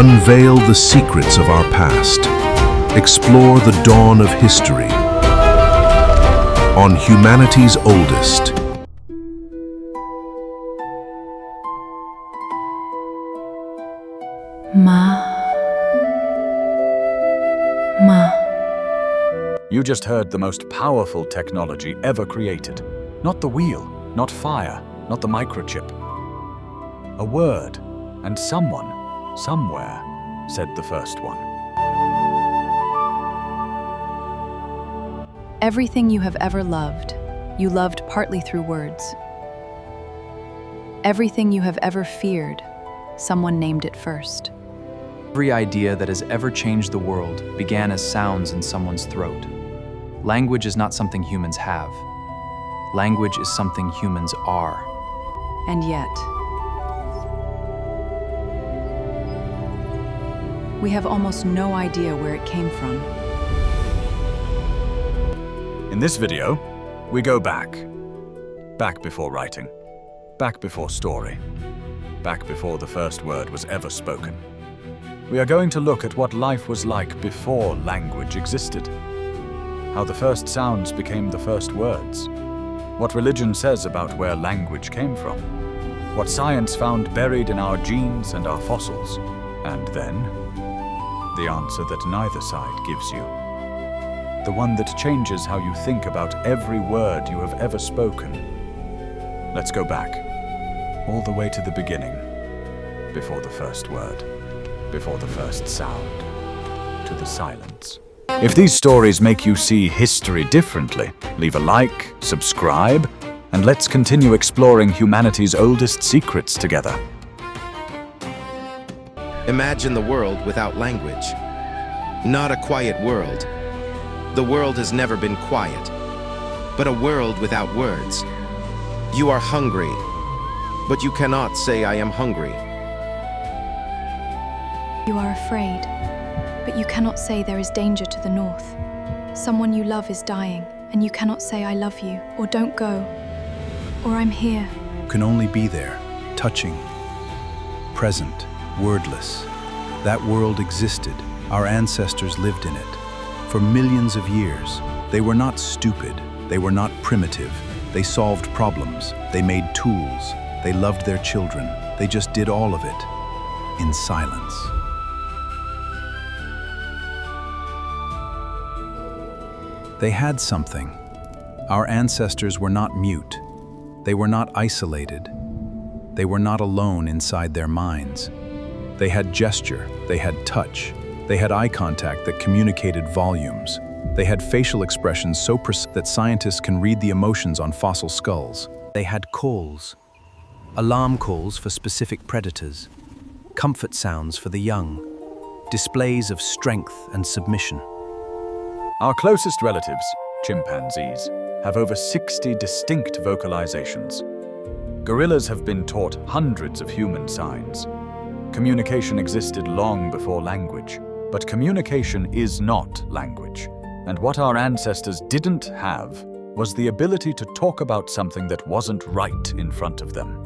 Unveil the secrets of our past. Explore the dawn of history. On humanity's oldest. Ma. You just heard the most powerful technology ever created. Not the wheel, not fire, not the microchip. A word, and someone, somewhere, said the first one. Everything you have ever loved, you loved partly through words. Everything you have ever feared, someone named it first. Every idea that has ever changed the world began as sounds in someone's throat. Language is not something humans have. Language is something humans are. And yet, we have almost no idea where it came from. In this video, we go back. Back before writing. Back before story. Back before the first word was ever spoken. We are going to look at what life was like before language existed. How the first sounds became the first words. What religion says about where language came from. What science found buried in our genes and our fossils. And then, the answer that neither side gives you. The one that changes how you think about every word you have ever spoken. Let's go back, all the way to the beginning, before the first word, before the first sound, to the silence. If these stories make you see history differently, leave a like, subscribe, and let's continue exploring humanity's oldest secrets together. Imagine the world without language. Not a quiet world. The world has never been quiet, but a world without words. You are hungry, but you cannot say, "I am hungry." You are afraid, but you cannot say there is danger to the north. Someone you love is dying, and you cannot say "I love you," or "Don't go," or "I'm here." You can only be there, touching, present, wordless. That world existed. Our ancestors lived in it. For millions of years, they were not stupid. They were not primitive. They solved problems. They made tools. They loved their children. They just did all of it in silence. They had something. Our ancestors were not mute. They were not isolated. They were not alone inside their minds. They had gesture. They had touch. They had eye contact that communicated volumes. They had facial expressions so precise that scientists can read the emotions on fossil skulls. They had calls. Alarm calls for specific predators. Comfort sounds for the young. Displays of strength and submission. Our closest relatives, chimpanzees, have over 60 distinct vocalizations. Gorillas have been taught hundreds of human signs. Communication existed long before language, but communication is not language. And what our ancestors didn't have was the ability to talk about something that wasn't right in front of them.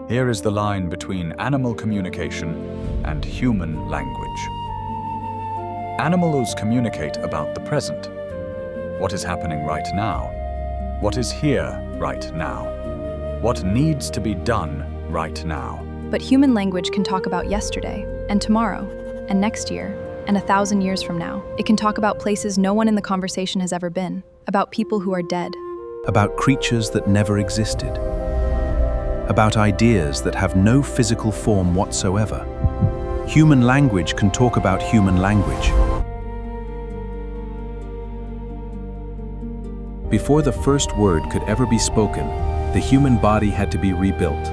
Here is the line between animal communication and human language. Animals communicate about the present. What is happening right now? What is here right now? What needs to be done right now? But human language can talk about yesterday, and tomorrow, and next year, and 1,000 years from now. It can talk about places no one in the conversation has ever been, about people who are dead. About creatures that never existed. About ideas that have no physical form whatsoever. Human language can talk about human language. Before the first word could ever be spoken, the human body had to be rebuilt.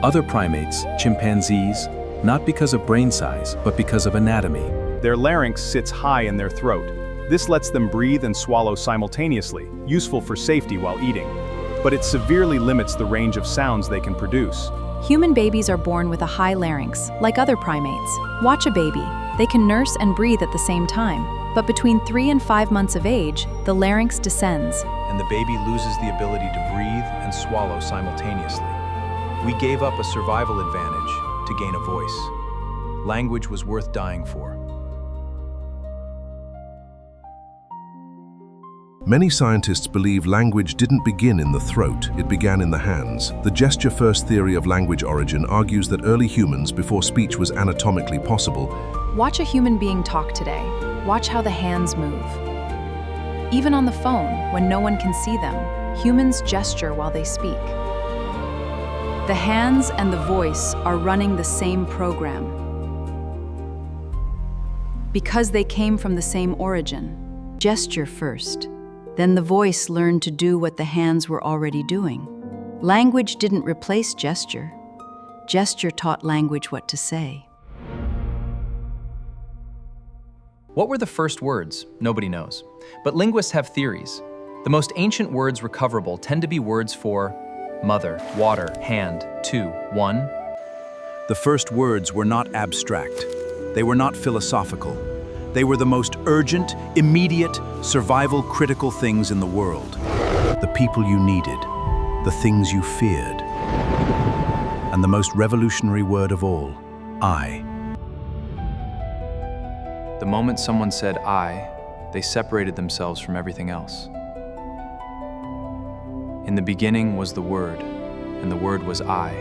Other primates, chimpanzees, not because of brain size, but because of anatomy. Their larynx sits high in their throat. This lets them breathe and swallow simultaneously, useful for safety while eating. But it severely limits the range of sounds they can produce. Human babies are born with a high larynx, like other primates. Watch a baby. They can nurse and breathe at the same time. But between 3 and 5 months of age, the larynx descends. And the baby loses the ability to breathe and swallow simultaneously. We gave up a survival advantage to gain a voice. Language was worth dying for. Many scientists believe language didn't begin in the throat, it began in the hands. The gesture-first theory of language origin argues that early humans, before speech was anatomically possible, Watch a human being talk today. Watch how the hands move. Even on the phone, when no one can see them, humans gesture while they speak. The hands and the voice are running the same program. Because they came from the same origin. Gesture first. Then the voice learned to do what the hands were already doing. Language didn't replace gesture. Gesture taught language what to say. What were the first words? Nobody knows. But linguists have theories. The most ancient words recoverable tend to be words for mother, water, hand, two, one. The first words were not abstract. They were not philosophical. They were the most urgent, immediate, survival-critical things in the world. The people you needed, the things you feared. And the most revolutionary word of all, I. The moment someone said I, they separated themselves from everything else. In the beginning was the Word, and the Word was I.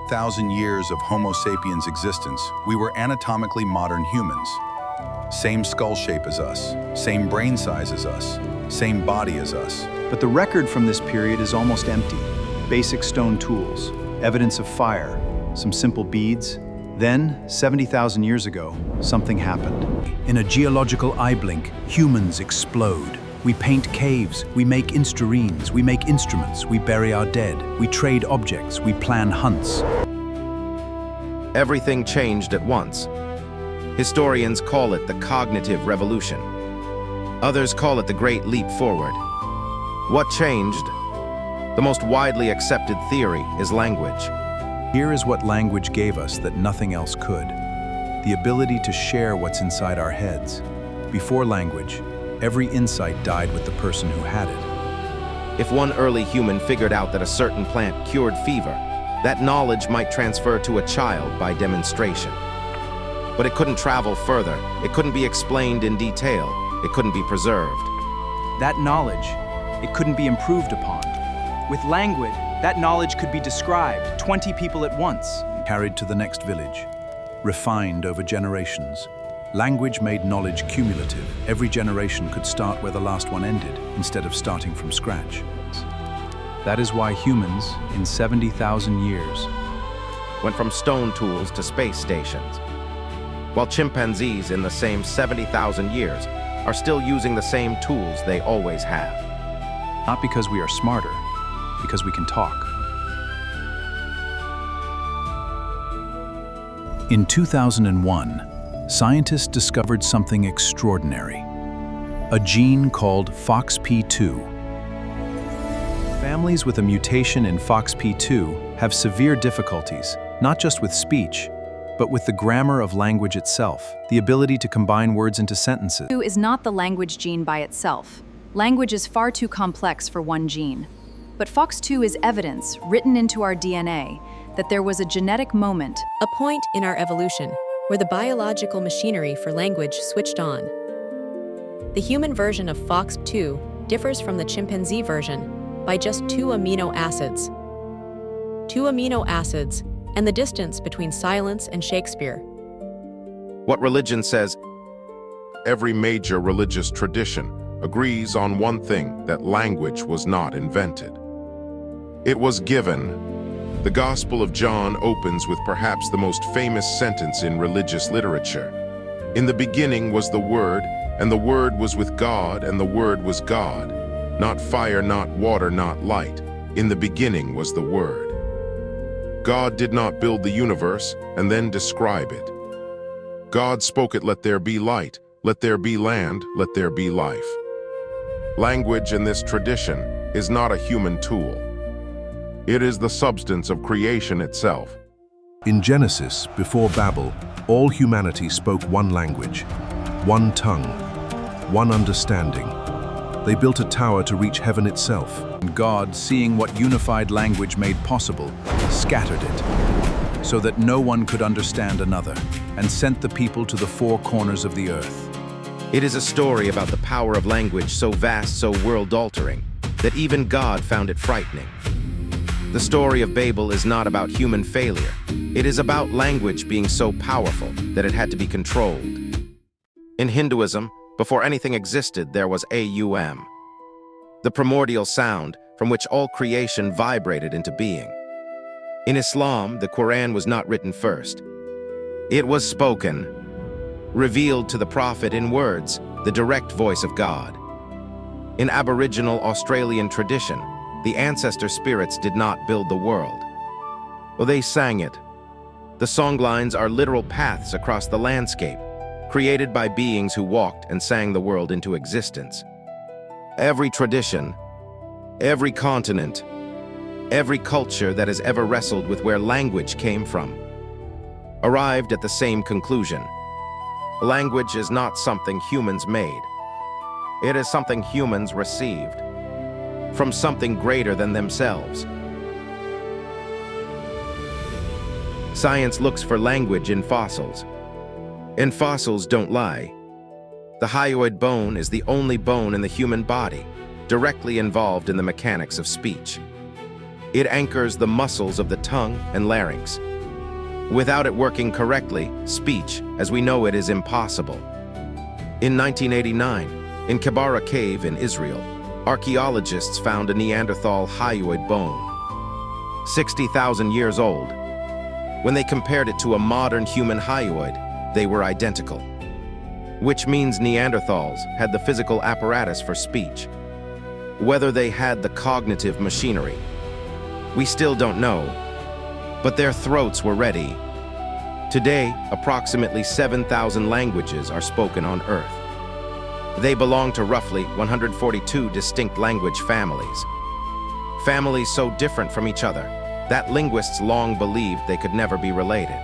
1,000 years of Homo sapiens existence, we were anatomically modern humans. Same skull shape as us, same brain size as us, same body as us. But the record from this period is almost empty. Basic stone tools, evidence of fire, some simple beads. Then, 70,000 years ago, something happened. In a geological eye blink, humans explode. We paint caves, we make instruments, we make instruments, we bury our dead, we trade objects, we plan hunts. Everything changed at once. Historians call it the cognitive revolution. Others call it the Great Leap Forward. What changed? The most widely accepted theory is language. Here is what language gave us that nothing else could. The ability to share what's inside our heads. Before language, every insight died with the person who had it. If one early human figured out that a certain plant cured fever, that knowledge might transfer to a child by demonstration. But it couldn't travel further. It couldn't be explained in detail. It couldn't be preserved. That knowledge, it couldn't be improved upon. With language, that knowledge could be described, 20 people at once. Carried to the next village, refined over generations. Language made knowledge cumulative. Every generation could start where the last one ended, instead of starting from scratch. That is why humans, in 70,000 years, went from stone tools to space stations, while chimpanzees in the same 70,000 years are still using the same tools they always have. Not because we are smarter, because we can talk. In 2001, scientists discovered something extraordinary. A gene called FOXP2. Families with a mutation in FOXP2 have severe difficulties, not just with speech, but with the grammar of language itself, the ability to combine words into sentences. FOXP2 is not the language gene by itself. Language is far too complex for one gene. But FOX2 is evidence, written into our DNA, that there was a genetic moment, a point in our evolution, where the biological machinery for language switched on. The human version of FOXP2 differs from the chimpanzee version by just 2 amino acids. 2 amino acids, and the distance between silence and Shakespeare. What religion says? Every major religious tradition agrees on one thing, that language was not invented. It was given. The Gospel of John opens with perhaps the most famous sentence in religious literature. In the beginning was the Word, and the Word was with God, and the Word was God. Not fire, not water, not light. In the beginning was the Word. God did not build the universe and then describe it. God spoke it, let there be light, let there be land, let there be life. Language in this tradition is not a human tool. It is the substance of creation itself. In Genesis, before Babel, all humanity spoke one language, one tongue, one understanding. They built a tower to reach heaven itself. And God, seeing what unified language made possible, scattered it, so that no one could understand another, and sent the people to the four corners of the earth. It is a story about the power of language so vast, so world-altering, that even God found it frightening. The story of Babel is not about human failure. It is about language being so powerful that it had to be controlled. In Hinduism, before anything existed, there was Aum, the primordial sound from which all creation vibrated into being. In Islam, the Quran was not written first. It was spoken, revealed to the prophet in words, the direct voice of God. In Aboriginal Australian tradition, the ancestor spirits did not build the world. They sang it. The songlines are literal paths across the landscape, created by beings who walked and sang the world into existence. Every tradition, every continent, every culture that has ever wrestled with where language came from, arrived at the same conclusion. Language is not something humans made. It is something humans received from something greater than themselves. Science looks for language in fossils, and fossils don't lie. The hyoid bone is the only bone in the human body directly involved in the mechanics of speech. It anchors the muscles of the tongue and larynx. Without it working correctly, speech, as we know it, is impossible. In 1989, in Kibara Cave in Israel, archaeologists found a Neanderthal hyoid bone, 60,000 years old. When they compared it to a modern human hyoid, they were identical, which means Neanderthals had the physical apparatus for speech. Whether they had the cognitive machinery, we still don't know, but their throats were ready. Today, approximately 7,000 languages are spoken on Earth. They belong to roughly 142 distinct language families. Families so different from each other that linguists long believed they could never be related.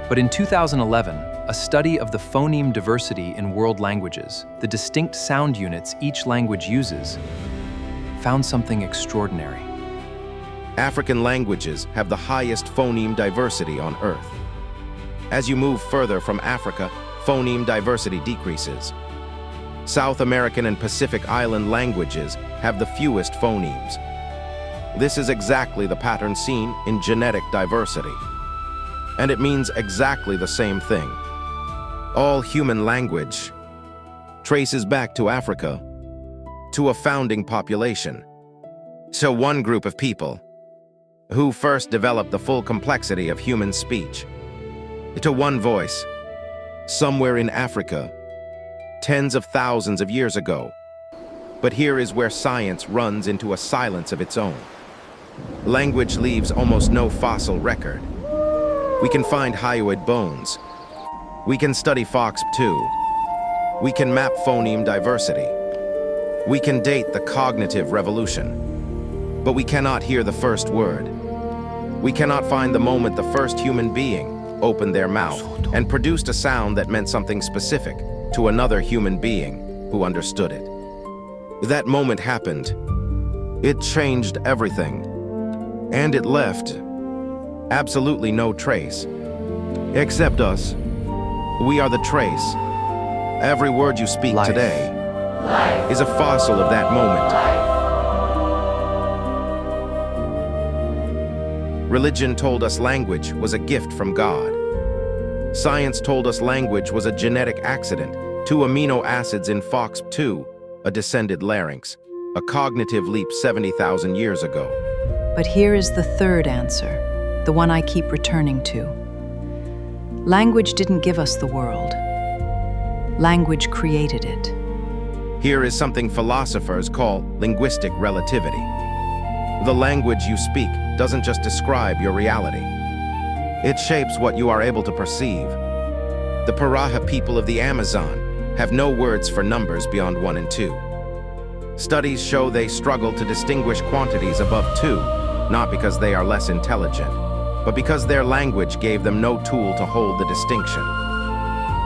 But in 2011, a study of the phoneme diversity in world languages, the distinct sound units each language uses, found something extraordinary. African languages have the highest phoneme diversity on Earth. As you move further from Africa, phoneme diversity decreases. South American and Pacific Island languages have the fewest phonemes. This is exactly the pattern seen in genetic diversity. And it means exactly the same thing. All human language traces back to Africa, to a founding population, to one group of people who first developed the full complexity of human speech, to one voice, somewhere in Africa, tens of thousands of years ago. But here is where science runs into a silence of its own. Language leaves almost no fossil record. We can find hyoid bones. We can study FOXP2. We can map phoneme diversity. We can date the cognitive revolution. But we cannot hear the first word. We cannot find the moment the first human being opened their mouth and produced a sound that meant something specific to another human being who understood it. That moment happened. It changed everything. And it left absolutely no trace. Except us. We are the trace. Every word you speak today is a fossil of that moment. Religion told us language was a gift from God. Science told us language was a genetic accident, 2 amino acids in FOXP2, a descended larynx, a cognitive leap 70,000 years ago. But here is the third answer, the one I keep returning to. Language didn't give us the world. Language created it. Here is something philosophers call linguistic relativity. The language you speak doesn't just describe your reality. It shapes what you are able to perceive. The Paraha people of the Amazon have no words for numbers beyond 1 and 2. Studies show they struggle to distinguish quantities above 2, not because they are less intelligent, but because their language gave them no tool to hold the distinction.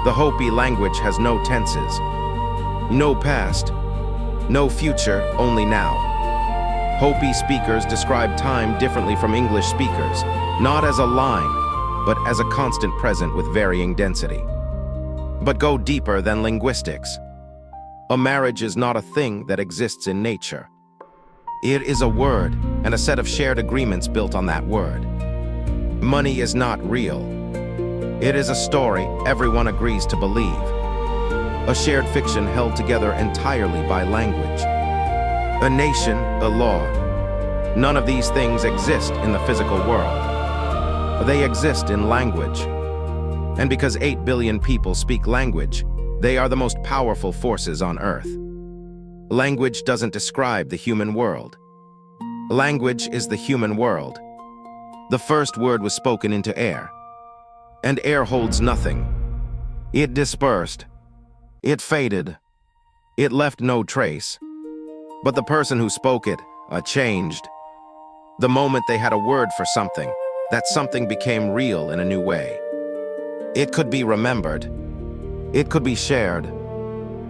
The Hopi language has no tenses, no past, No future, only now. Hopi speakers describe time differently from English speakers, not as a line, but as a constant present with varying density. But go deeper than linguistics. A marriage is not a thing that exists in nature. It is a word and a set of shared agreements built on that word. Money is not real. It is a story everyone agrees to believe. A shared fiction held together entirely by language. A nation, a law. None of these things exist in the physical world. They exist in language. And because 8 billion people speak language, they are the most powerful forces on Earth. Language doesn't describe the human world. Language is the human world. The first word was spoken into air. And air holds nothing. It dispersed. It faded. It left no trace. But the person who spoke it, changed. The moment they had a word for something, that something became real in a new way. It could be remembered. It could be shared.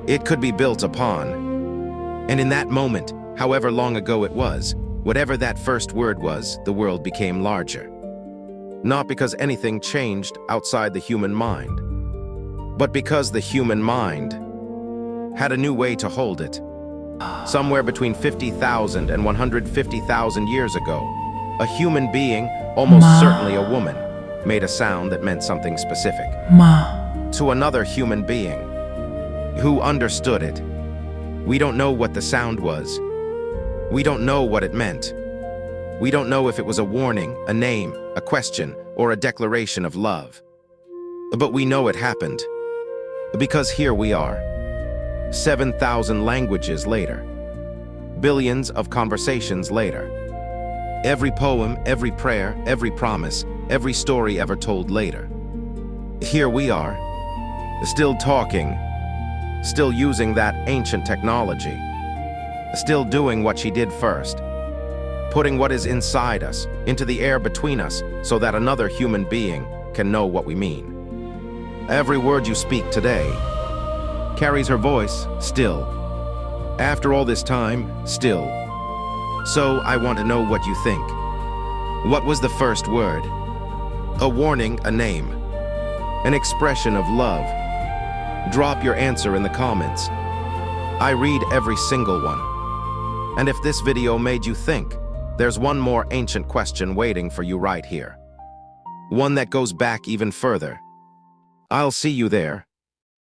It could be built upon. And in that moment, however long ago it was, whatever that first word was, the world became larger. Not because anything changed outside the human mind, but because the human mind had a new way to hold it. Somewhere between 50,000 and 150,000 years ago, a human being, almost certainly a woman, made a sound that meant something specific. To another human being who understood it. We don't know what the sound was. We don't know what it meant. We don't know if it was a warning, a name, a question, or a declaration of love. But we know it happened. Because here we are, 7,000 languages later, billions of conversations later. Every poem, every prayer, every promise, every story ever told later. Here we are, still talking, still using that ancient technology, still doing what she did first, putting what is inside us into the air between us so that another human being can know what we mean. Every word you speak today carries her voice still. After all this time, still. So I want to know what you think. What was the first word? A warning, a name, an expression of love. Drop your answer in the comments. I read every single one. And if this video made you think, there's one more ancient question waiting for you right here. One that goes back even further. I'll see you there.